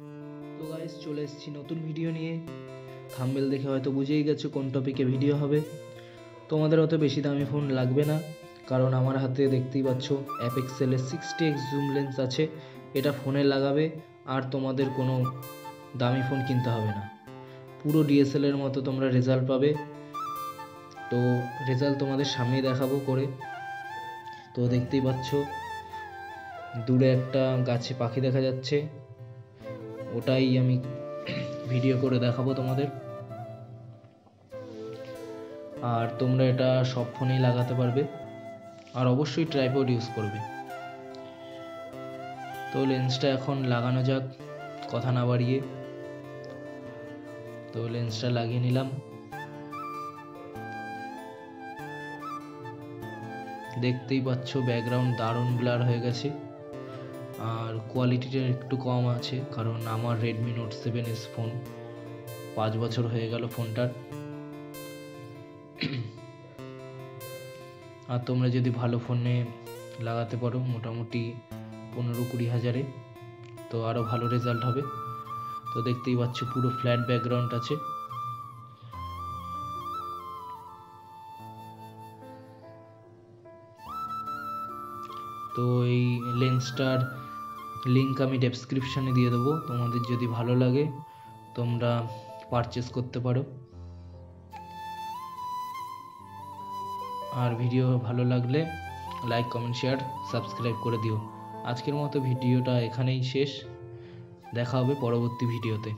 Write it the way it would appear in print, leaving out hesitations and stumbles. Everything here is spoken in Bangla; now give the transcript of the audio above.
তো গাইস চলে এসেছি নতুন ভিডিও নিয়ে। থাম্বনেল দেখে হয়তো বুঝেই গেছো কোন টপিকে ভিডিও হবে। তোমাদের অত বেশি দামি ফোন লাগবে না, কারণ আমার হাতে দেখতেই পাচ্ছ অ্যাপেক্সেলের 60x জুম লেন্স আছে। এটা ফোনে লাগাবে আর তোমাদের কোনো দামি ফোন কিনতে হবে না। পুরো ডিএসএলআর মতো তোমরা রেজাল্ট পাবে। তো রেজাল্ট তোমাদের সামনেই দেখাবো করে। তো দেখতেই পাচ্ছ দূরে একটা গাছে পাখি দেখা যাচ্ছে, ওটাই আমি ভিডিও করে দেখাবো তোমাদের। আর তোমরা এটা সব ফোনেই লাগাতে পারবে, আর অবশ্যই ট্রাইপড ইউজ করবে। তো লেন্সটা এখন লাগানো যাক, কথা না বাড়িয়ে। তো লেন্সটা লাগিয়ে নিলাম। দেখতেই পাচ্ছ ব্যাকগ্রাউন্ড দারুণ ব্লার হয়ে গেছে, আর কোয়ালিটিটা একটু কম আছে, কারণ আমার রেডমি নোট 7S ফোন, 5 বছর হয়ে গেল ফোনটার। আর তোমরা যদি ভালো ফোনে লাগাতে পারো মোটামুটি 15-20 হাজারে, তো আরও ভালো রেজাল্ট হবে। তো দেখতেই পাচ্ছ পুরো ফ্ল্যাট ব্যাকগ্রাউন্ড আছে। তো এই লেন্সটার লিঙ্ক আমি ডেসক্রিপশানে দিয়ে দেবো, তোমাদের যদি ভালো লাগে তোমরা পারচেস করতে পারো। আর ভিডিও ভালো লাগলে লাইক, কমেন্ট, শেয়ার, সাবস্ক্রাইব করে দিও। আজকের মতো ভিডিওটা এখানেই শেষ, দেখা হবে পরবর্তী ভিডিওতে।